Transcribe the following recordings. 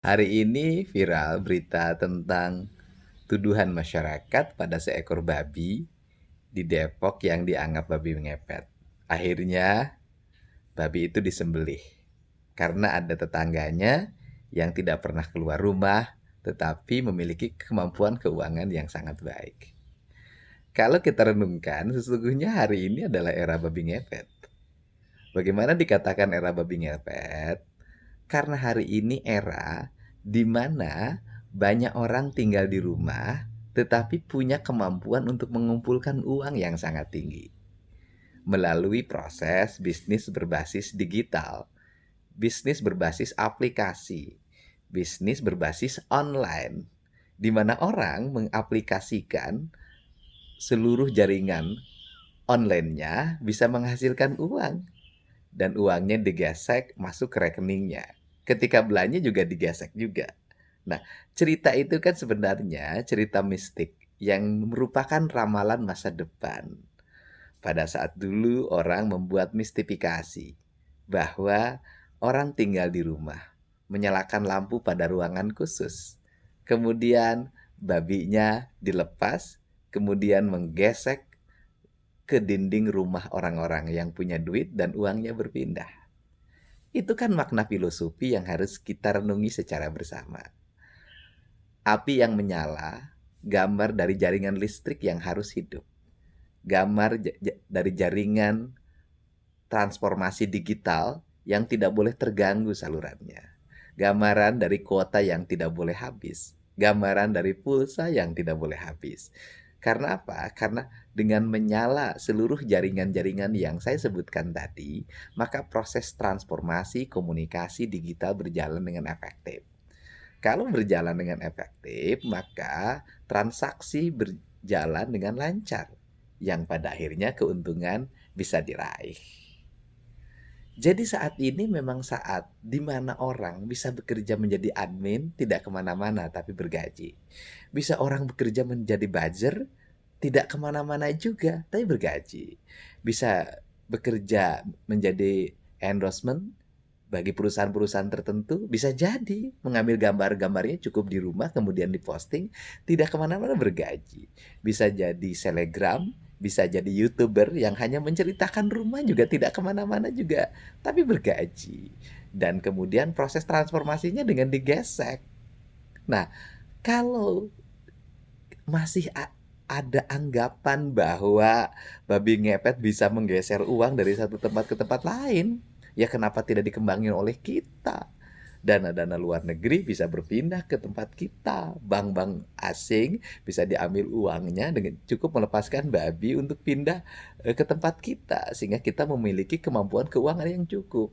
Hari ini viral berita tentang tuduhan masyarakat pada seekor babi di Depok yang dianggap babi ngepet. Akhirnya, babi itu disembelih karena ada tetangganya yang tidak pernah keluar rumah tetapi memiliki kemampuan keuangan yang sangat baik. Kalau kita renungkan, sesungguhnya hari ini adalah era babi ngepet. Bagaimana dikatakan era babi ngepet? Karena hari ini era di mana banyak orang tinggal di rumah tetapi punya kemampuan untuk mengumpulkan uang yang sangat tinggi melalui proses bisnis berbasis digital, bisnis berbasis aplikasi, bisnis berbasis online, di mana orang mengaplikasikan seluruh jaringan online-nya bisa menghasilkan uang dan uangnya digesek masuk ke rekeningnya. Ketika belanja juga digesek juga. Nah, cerita itu kan sebenarnya cerita mistik yang merupakan ramalan masa depan. Pada saat dulu orang membuat mistifikasi bahwa orang tinggal di rumah, menyalakan lampu pada ruangan khusus. Kemudian babinya dilepas, kemudian menggesek ke dinding rumah orang-orang yang punya duit dan uangnya berpindah. Itu kan makna filosofi yang harus kita renungi secara bersama. Api yang menyala, gambar dari jaringan listrik yang harus hidup. Gambar dari jaringan transformasi digital yang tidak boleh terganggu salurannya. Gambaran dari kuota yang tidak boleh habis. Gambaran dari pulsa yang tidak boleh habis. Karena apa? Karena dengan menyala seluruh jaringan-jaringan yang saya sebutkan tadi, maka proses transformasi komunikasi digital berjalan dengan efektif. Kalau berjalan dengan efektif, maka transaksi berjalan dengan lancar, yang pada akhirnya keuntungan bisa diraih. Jadi saat ini memang saat di mana orang bisa bekerja menjadi admin, tidak kemana-mana tapi bergaji. Bisa orang bekerja menjadi buzzer, tidak kemana-mana juga tapi bergaji. Bisa bekerja menjadi endorsement bagi perusahaan-perusahaan tertentu, bisa jadi mengambil gambar-gambarnya cukup di rumah kemudian diposting, tidak kemana-mana bergaji. Bisa jadi selegram, bisa jadi YouTuber yang hanya menceritakan rumah juga tidak kemana-mana juga, tapi bergaji. Dan kemudian proses transformasinya dengan digesek. Nah, kalau masih ada anggapan bahwa babi ngepet bisa menggeser uang dari satu tempat ke tempat lain, ya kenapa tidak dikembangin oleh kita? Dana-dana luar negeri bisa berpindah ke tempat kita. Bank-bank asing bisa diambil uangnya dengan cukup melepaskan babi untuk pindah ke tempat kita. Sehingga kita memiliki kemampuan keuangan yang cukup.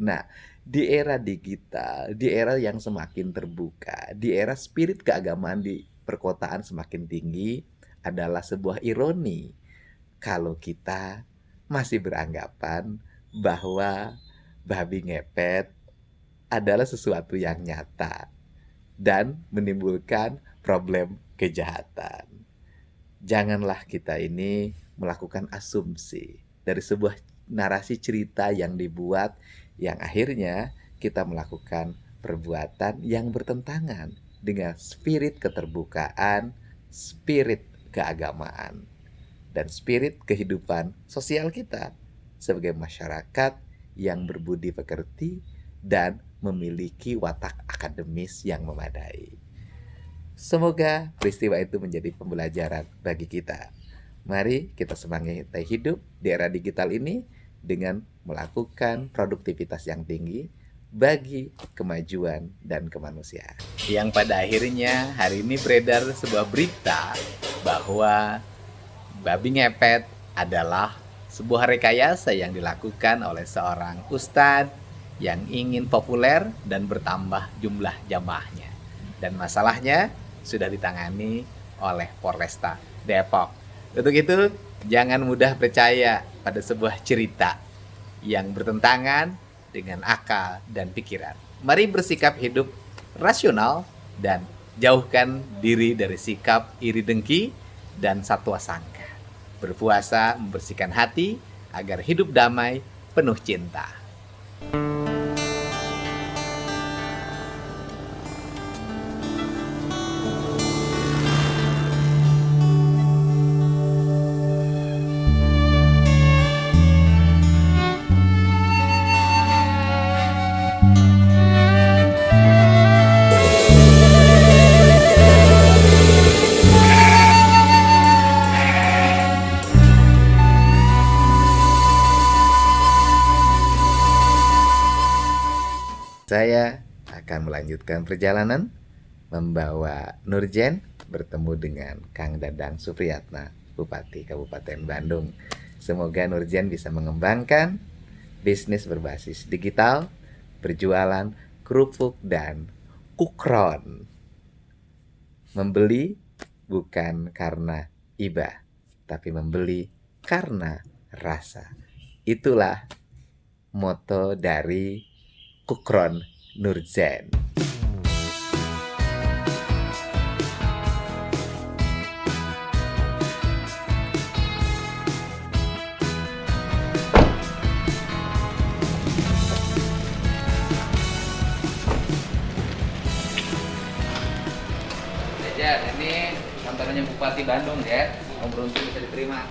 Nah, di era digital, di era yang semakin terbuka, di era spirit keagamaan di perkotaan semakin tinggi, adalah sebuah ironi kalau kita masih beranggapan bahwa babi ngepet adalah sesuatu yang nyata dan menimbulkan problem kejahatan. Janganlah kita ini melakukan asumsi dari sebuah narasi cerita yang dibuat yang akhirnya kita melakukan perbuatan yang bertentangan dengan spirit keterbukaan, spirit keagamaan, dan spirit kehidupan sosial kita sebagai masyarakat yang berbudi pekerti dan memiliki watak akademis yang memadai. Semoga peristiwa itu menjadi pembelajaran bagi kita. Mari kita semangat hidup di era digital ini dengan melakukan produktivitas yang tinggi bagi kemajuan dan kemanusiaan. Yang pada akhirnya hari ini beredar sebuah berita bahwa babi ngepet adalah sebuah rekayasa yang dilakukan oleh seorang ustadz yang ingin populer dan bertambah jumlah jamaahnya. Dan masalahnya sudah ditangani oleh Polresta Depok. Untuk itu, jangan mudah percaya pada sebuah cerita yang bertentangan dengan akal dan pikiran. Mari bersikap hidup rasional dan jauhkan diri dari sikap iri dengki dan satwa sangka. Berpuasa membersihkan hati agar hidup damai penuh cinta. melanjutkan perjalanan membawa Nurjen bertemu dengan Kang Dadang Supriyatna, Bupati Kabupaten Bandung. Semoga Nurjen bisa mengembangkan bisnis berbasis digital, berjualan kerupuk dan kukron. Membeli bukan karena iba, tapi membeli karena rasa. Itulah moto dari Kukron Nurjen. Ya, ini kantornya Bupati Bandung ya. Om beruntung bisa diterima.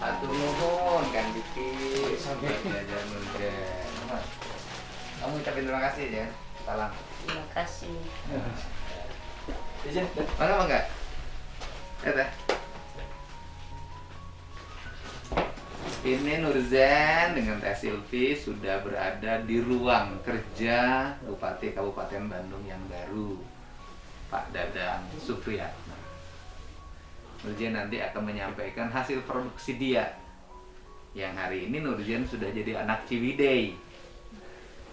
Atur nuhun Kang Diki sampai jajan Nurjen. Kamu ucapin terima kasih ya. Salam. Terima kasih. Mana? Ada. Ini Nurjen dengan Teh Silvi sudah berada di ruang kerja Bupati Kabupaten Bandung yang baru, Pak Dadang Supriyatna. Nurjen nanti akan menyampaikan hasil produksi dia. Yang hari ini Nurjen sudah jadi anak Ciwidey,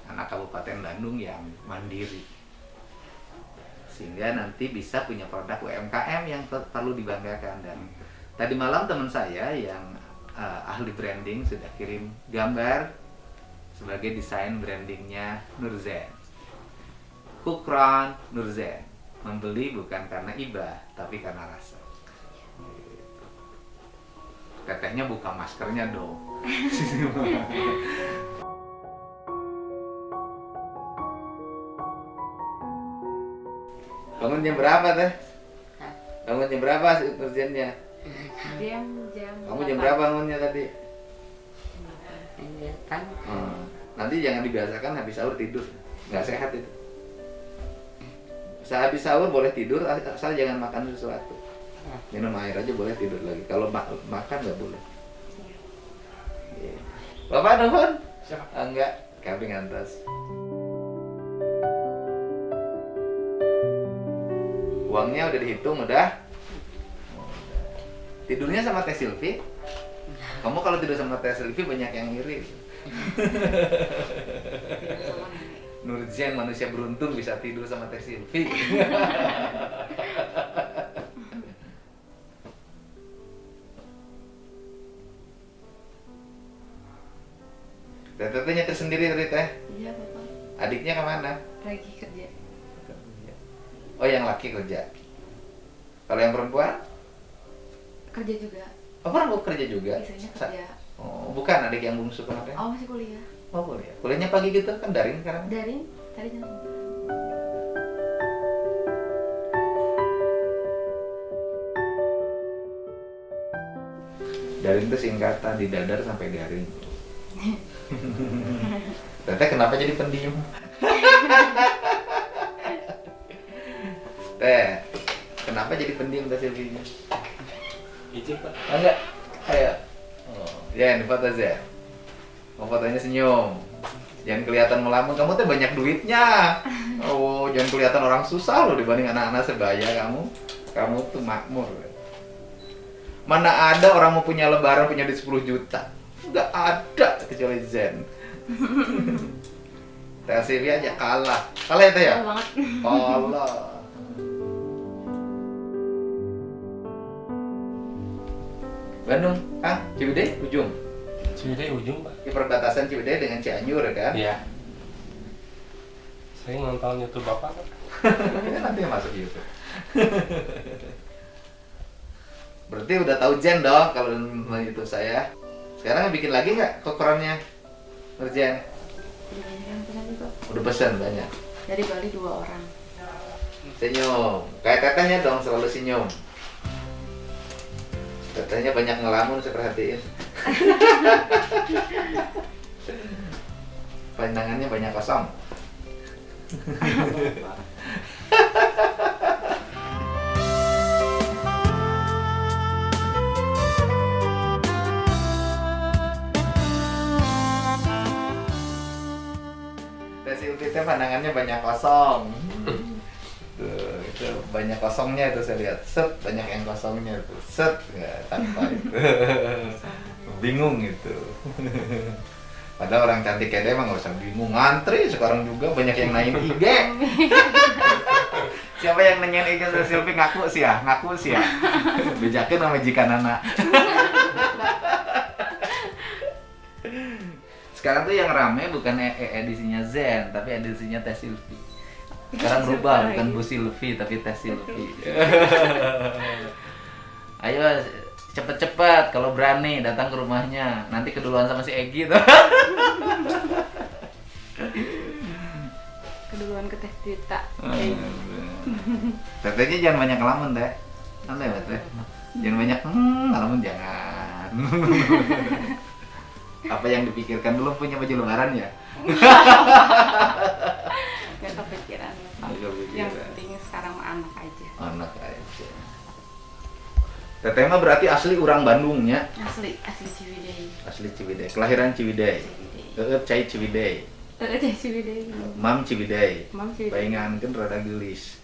anak Kabupaten Bandung yang mandiri, sehingga nanti bisa punya produk UMKM yang perlu dibanggakan. Dan tadi malam teman saya yang ahli branding sudah kirim gambar sebagai desain brandingnya Nurjen. Kukron Nurjen, membeli bukan karena iba, tapi karena rasa. Tetehnya buka maskernya dong. Bangun jam berapa teh? Bangun jam berapa Nurjennya? Jam Kamu jam berapa bangunnya tadi? Nanti jangan dibiasakan habis sahur tidur, nggak sehat itu. Sehabis sahur boleh tidur, asal jangan makan sesuatu. Minum air aja boleh, tidur lagi. Kalau makan nggak boleh. Bapak nuhun? Enggak, kambing antas. Uangnya udah dihitung, udah? Tidurnya sama Teh Silvi? Kamu kalau tidur sama Teh Silvi banyak yang ngiri. Nurjen manusia beruntung bisa tidur sama Teh Silvi. Teteh nyetir sendiri tadi teh? Iya Bapak. Adiknya kemana? Lagi kerja. Oh yang laki kerja. Kalau yang perempuan? Kerja juga. Oh perempuan kerja juga? Biasanya kerja. Oh bukan adik yang bungsu kemarin? Oh masih kuliah. Oh kuliah. Kuliahnya pagi gitu kan daring sekarang? Daring tadi jam 9. Daring itu singkatan, di dadar sampai garing. Teteh kenapa jadi pendiam? Teh, kenapa jadi pendiam Teh Silvinya? Izin Pak. Enggak, ayo. Oh, ya ini foto saya. Mau fotonya senyum. Jangan kelihatan melamun, kamu tuh banyak duitnya. Oh, jangan kelihatan orang susah loh dibanding anak-anak sebaya kamu. Kamu tuh makmur. Mana ada orang mau punya lebaran punya duit 10 juta? Enggak ada kecuali Zen. Teh Silvi aja kalah. Kalah ya Teh ya? Kalah banget. Kalah. Bandung, Ciwidey ujung. Ciwidey ujung Pak. Di perbatasan Ciwidey dengan Cianjur kan? Iya. Saya nonton YouTube Bapak kan? Ini nanti masuk YouTube. Berarti udah tahu Jen dong kalau YouTube saya. Sekarang bikin lagi nggak kokorannya? Ngerjain? Udah banyak yang pesan juga. Udah pesan banyak. Dari Bali 2 orang. Senyum. Kayak tetehnya dong selalu senyum. Tetehnya banyak ngelamun saya perhatiin. Pandangannya banyak kosong. Teh Silvi teh pandangannya banyak kosong. Tuh, itu banyak kosongnya itu saya lihat. Set, banyak yang kosongnya tuh. Set, nggak tanpa itu. Bingung itu. Padahal orang cantik kayak dia emang nggak usah bingung, ngantri sekarang juga banyak yang nanyain IG. Siapa yang nanyain IG Silvi ngaku sih ya, bejakeun sama jikanana. Sekarang tuh yang rame bukan edisinya Zen, tapi edisinya Teh Silvi. Sekarang berubah, bukan Bu Silvi tapi Teh Silvi. Ayo cepet-cepet kalau berani datang ke rumahnya. Nanti keduluan sama si Egi tuh. Keduluan ke Teh Tita. Tetehnya jangan banyak ngelamun Teh. Santai ya Teh. Jangan banyak ngelamun jangan. Apa yang dipikirkan dulu punya baju lebaran ya? Gak kepikiran. Gak kepikiran. Yang penting sekarang mah anak aja. Anak aja. Teteh mah berarti asli orang Bandungnya. Asli Ciwidey. Asli Ciwidey. Kelahiran Ciwidey. Cai Ciwidey. Teh Ciwidey. Mam Ciwidey. Mam Ciwidey. Paingan kan rada gelis.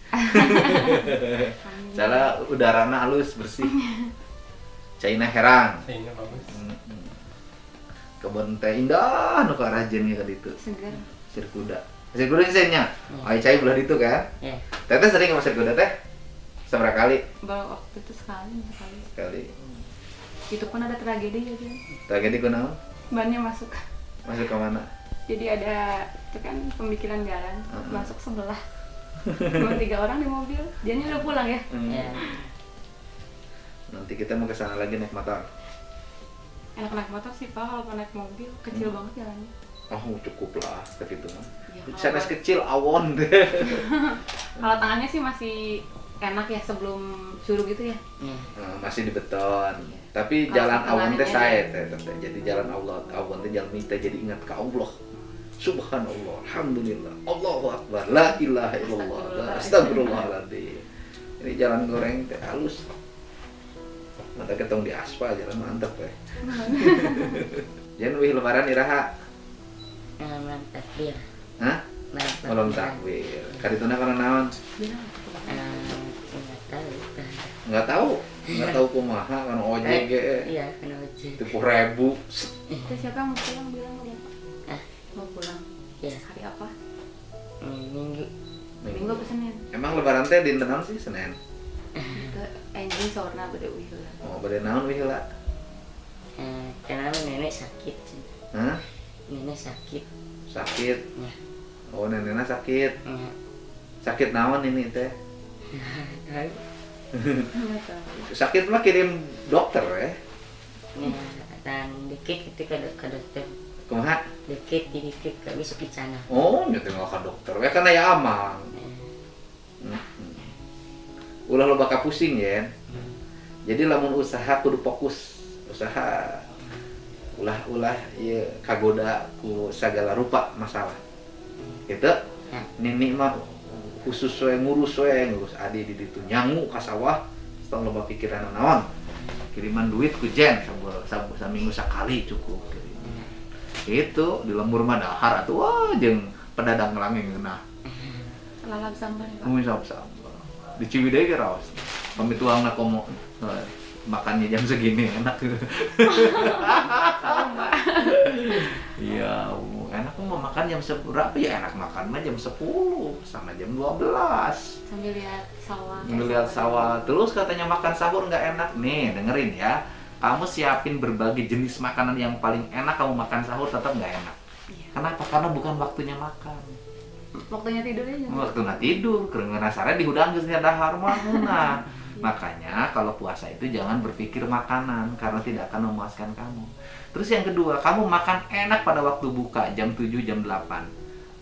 Salah udarana halus bersih. Caina herang. Kayaknya bagus. Kebun teh indah nu ka rajennya ka ditu. Segar. Sirkuda. Sirkuda ini senya. Ai cai belah ditu kan? Iya. Teteh sering sama sirkuda teh? Seberapa kali? Baru waktu itu sekali. Sekali. Itu pun ada tragedi ya dia. Tragedi kunaon? Bannya masuk. Masuk ke mana? Jadi ada itu kan pembikinan jalan masuk sebelah. Cuma 3 orang di mobil. Dianya udah pulang ya. Ya. Nanti kita mau ke sana lagi naik motor. Enak naik motor sih Pak, kalau naik mobil kecil banget jalannya. Oh cukup lah segitu mah. Ya, Sana kecil awon deh. kalau tangannya sih masih enak ya sebelum suruh gitu ya. Masih di beton. Tapi Kalau jalan awon teh pertengahannya sae teh. Jadi jalan Allah, awon teh jalan kita jadi ingat ke Allah. Subhanallah, alhamdulillah, Allahu akbar, la ilaha illallah, astagfirullahaladzim. Ini jalan goreng teh halus. Mata ketong di aspal jalan mantep teh. Jangan wih lebaran iraha. Malam takbir. Hah? Malam takbir. Kadituna kana naon? Enggak tahu. Enggak tahu kumaha kana OJG. Iya, kena ojek. 10.000. Itu siapa yang mau pulang bilang sama Bapak? Mau pulang. Iya. Hari apa? Minggu. Minggu apa Senin? Emang lebaran teh dinten naon sih Senin? Itu anjing sorna beda wih lah. Oh, bade naon wih heula? Kenapa nenek sakit? Hah? Nenek sakit. Sakit. Ya. Oh, nenekna sakit. Ya. Sakit naon ini teh? Tahu. Enggak tahu. Sakit mah kirim dokter ya. Ya, dan dikit ketika ke dokter. Kumaha? Dikit gak bisa ke sana. Oh, nyeting ka dokter we kan aya amang. Ulah lo bakal pusing ya. Jadi lamun usaha kudu fokus. Usaha ulah ieu kagoda ku sagala rupa masalah. Gitu. Nini mah khusus we ngurus adi di ditu nyangu ka sawah tong loba pikiran naon. Kiriman duit ku jen saminggu sakali cukup. Itu di lembur mah dahar atuh wah jeung pedadang langeng geunah. Lalap sambal ya Pak. Kumis sambal. Di Ciwidey ge raos. Pami tuangna komo makannya jam segini enak. Tahu Mbak. Iya, enak mau makan jam berapa ya enak makan mah jam 10 sama jam 12. Sambil lihat sawah. Ngelihat sawah. Terus katanya makan sahur nggak enak. Nih, dengerin ya. Kamu siapin berbagai jenis makanan yang paling enak kamu makan sahur tetap nggak enak. Iya. Kenapa? Karena bukan waktunya makan. waktunya tidurnya jam Waktu nggak tidur, kerengan sare dihudang geus nya dahar mah nah. Makanya kalau puasa itu jangan berpikir makanan karena tidak akan memuaskan kamu. Terus yang kedua, kamu makan enak pada waktu buka jam 7, jam 8.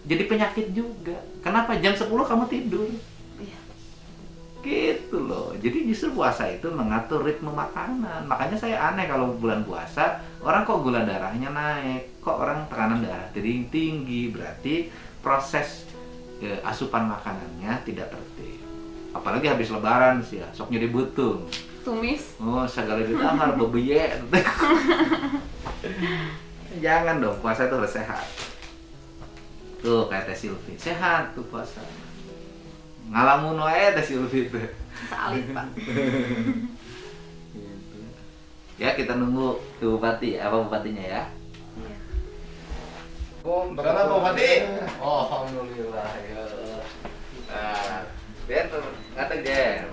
Jadi penyakit juga. Kenapa? Jam 10 kamu tidur. iya. Gitu loh. Jadi justru puasa itu mengatur ritme makanan. Makanya saya aneh kalau bulan puasa, orang kok gula darahnya naik, kok orang tekanan darah tinggi. Berarti proses asupan makanannya tidak tertib. Apalagi habis lebaran sih ya, sok jadi butung. Tumis. Oh, segala ditahar bebeye. Jangan dong, puasa itu harus sehat. Tuh kayak Teh Silvi, sehat tuh puasa. Ngalamun wae Teh Silvi teh. Salit, Pak. Gitu. Ya, kita nunggu tuh Bupati, apa bupatinya ya? Iya. Salam Bupati. Oh, alhamdulillah ya. Nah, Ben ngateg Den.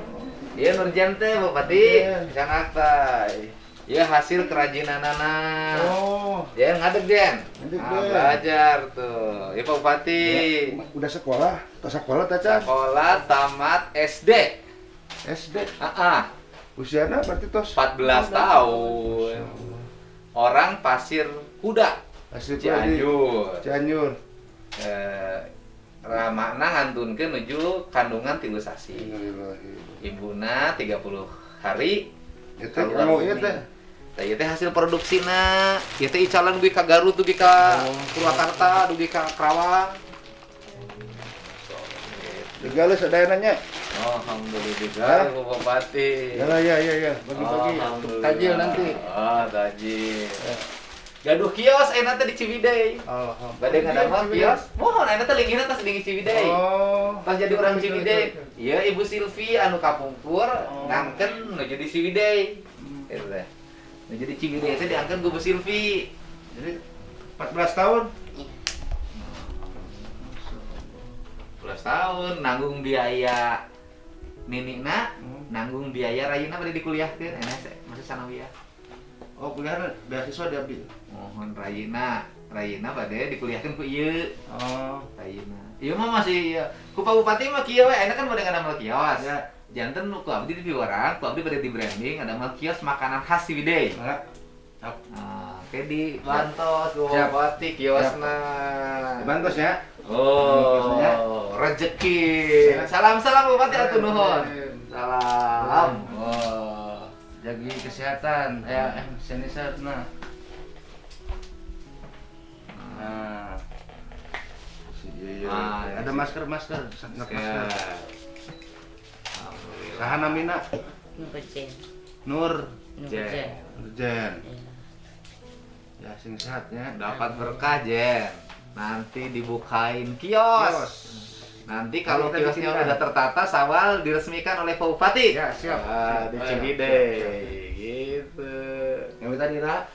Ieu nurjan teh Bupati, can aktai. Ieu hasil kerajinanana. Oh, Den ngadeg Den. Ngadeg, Nah, Den. belajar tuh. Ieu Pak Bupati. udah sekolah? Tas sekolah taca? Sekolah tamat SD. SD. Usianya berarti tos 14 tahun. Orang Pasir Kuda, Asli Cianjur. Cianjur. Ramana ngantunkeun nuju kandungan 3 sasi. Innalillahi. Ibuna 30 hari. Itu mau ieu teh. Tah ieu teh hasil produksina. Ieu teh icalan dugi ka Garut, dugi ka Purwakarta, dugi ka Karawang. Digales sadayana nya. Oh, alhamdulillah, Bu Bupati. Ya. Bagi-bagi. Tajil nanti. Oh, tajil. Gaduh kios enak teh di Ciwidey. Alhamdulillah. Bade ngadamel kios. Mohon enak teh linggihna tas di Ciwidey. Oh. Pas jadi orang Ciwidey. Iya, Ibu Silvi anu kapungkur ngangken nuju di Ciwidey. Itu teh. Nuju di Ciwidey teh diangkeun ku Bu Silvi. Jadi 14 tahun. 14 tahun nanggung biaya ninina, nanggung biaya rayuna bade dikuliahkeun enak masih sanawiyah. Oh, kuliah beasiswa diambil. Mohon Rayina bade dikuliahkeun ku ieu. Oh. Rayina. Ieu mah masih ku Pak Bupati mah kieu we, enak kan bade ngadamel kios. Ya. Janten ku abdi di orang, ku abdi bade di branding ngadamel kios makanan khas Ciwidey. Nah, Nah, kayak di Bantos, ku Pak Bupati kiosna. Bantos ya. Oh, Kiosnya. rezeki. Salam-salam Bupati atuh nuhun. Salam. Oh. Jagi kesehatan sanitizer nah. Iya. Ada masker Masker. masker. Alhamdulillah. Saha namina? Nubejen. Nur Nubejen. Jen. Iya. Ya sing sehatnya. Dapat berkah Jen. Nanti dibukain kios. Nanti kalau Kita kiosnya bikinkan. udah tertata, Sawal diresmikan oleh Pak Bupati. Ya, siap. Di Siap. Ciwidey. Gitu. Yang tadi Ra.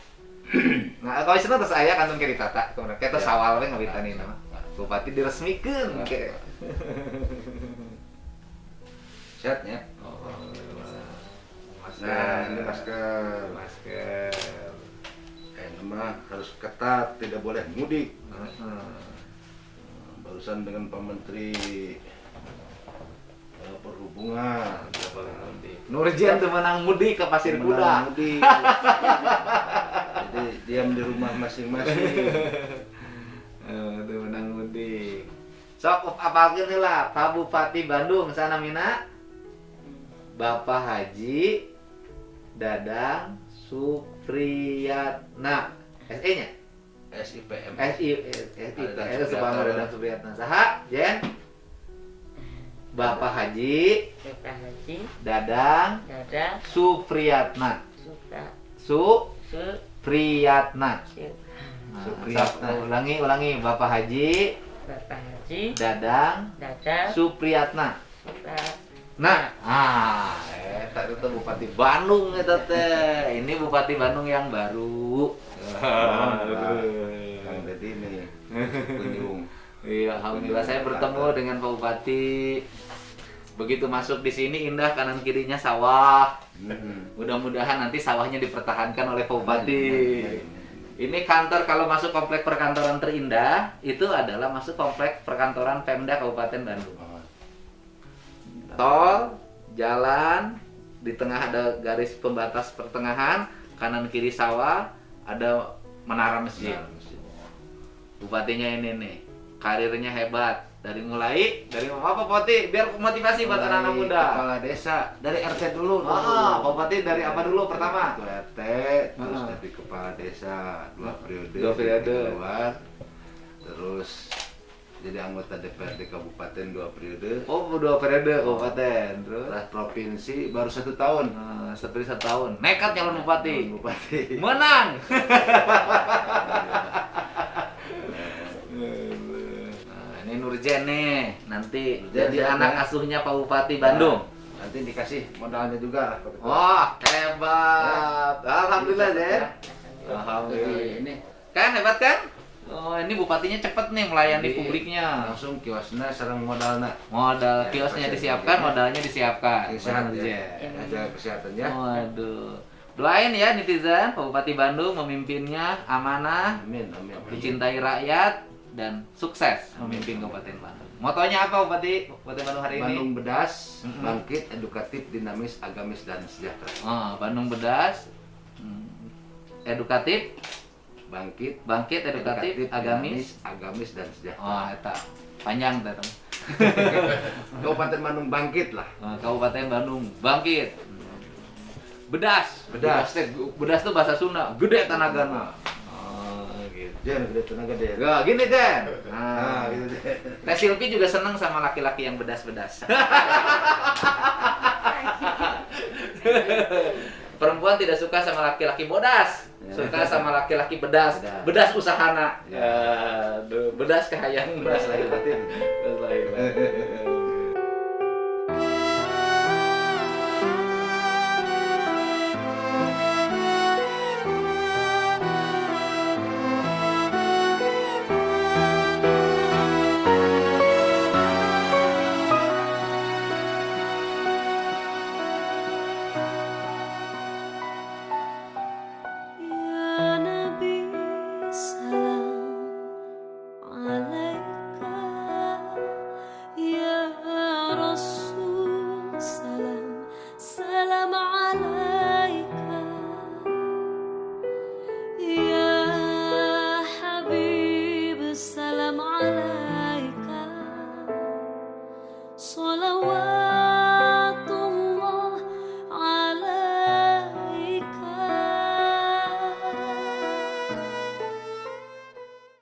Nah, kalau istilah terus aya kantun kiri tata, kemudian kita Ya. Sawal we ngawitani nama. Bupati diresmikan. Oke. Sehatnya. Nah, ini masker. Masker. Mah harus ketat, tidak boleh mudik. Heeh. Barusan dengan Pak Menteri Perhubungan. Nurjan tuh menang mudik ke Pasir Menang Kuda. mudik. Jadi diam di rumah masing-masing. Tuh menang mudik. Sok apalkeun heula Pak Bupati Bandung sana mina. Bapak Haji Dadang Supriyatna. SE-nya? SIPM. SIPM Subhanallah Dadang Supriyatna. Saha? Jen? Bapak Haji Bapak Haji. Dadang Dada. Supriyatna. Suka. Supriyatna. Su. Supriyatna. Ulangi Bapak Haji Bapak Haji. Dadang Dada. Supriyatna. Suka. Nah, tadi tuh Bupati Bandung eta teh. Ini Bupati Bandung yang baru. Kang Deddy ini kunjung. Iya, alhamdulillah saya bertemu dengan Pak Bupati. Begitu masuk di sini indah, kanan kirinya sawah. Mudah-mudahan nanti sawahnya dipertahankan oleh Pak Bupati. Ini kantor, kalau masuk komplek perkantoran terindah itu adalah masuk komplek perkantoran Pemda Kabupaten Bandung. Tol, jalan, di tengah ada garis pembatas pertengahan, kanan kiri sawah, ada menara masjid. Bupatinya ini nih, karirnya hebat. Dari apa Poti? Biar motivasi buat anak-anak muda. Kepala desa dari RT dulu. Pak Bupati dari apa dulu pertama? Ketua RT, terus jadi kepala desa 2 periode. 2 periode. jadi keluar, terus jadi anggota DPRD Kabupaten 2 periode. Oh, 2 periode kabupaten. Terus Setelah provinsi baru 1 tahun. seperti 1 tahun. Nekat calon bupati. Bupati. Menang. Nah, ini Nurjen nih, nanti Nurjen jadi siapa? anak asuhnya Pak Bupati Bandung. Nanti dikasih modalnya juga lah. Pak Ketua. Wah, hebat. Alhamdulillah, Jen. Jadi Alhamdulillah. ini Kan hebat kan? Oh, ini bupatinya cepet nih melayani Jadi, publiknya. langsung kiosnya sareng modalna. Modal Ya, kiosnya pasti disiapkan, ya. modalnya disiapkan. Kesehatan Benar, ya. Jen. Jaga kesehatannya. Waduh. Doain ya netizen, Pak Bupati Bandung memimpinnya amanah, Amin, amin. dicintai rakyat, dan sukses memimpin Kabupaten Bandung. Motonya apa Bupati Bandung hari ini? Bandung bedas, Mm-mm. bangkit, edukatif, dinamis, agamis, dan sejahtera. Bandung bedas, edukatif, Bangkit, bangkit, edukatif, agamis. dinamis, agamis, dan sejahtera. Oh, eta panjang teh. Kabupaten Bandung bangkit lah. Kabupaten Bandung bangkit. Bedas. Bedas. Bedas tuh bahasa Sunda, gede tanagana. Oh, gitu. Jen, gede tenaga deh. Ya, gini Den. Nah, gitu deh. Teh Silvi juga seneng sama laki-laki yang bedas-bedas. Perempuan tidak suka sama laki-laki bodas, suka sama laki-laki bedas. Bedas. Bedas usahana. Ya. Aduh, bedas kahayang. Bedas lahir batin. Bedas lahir batin.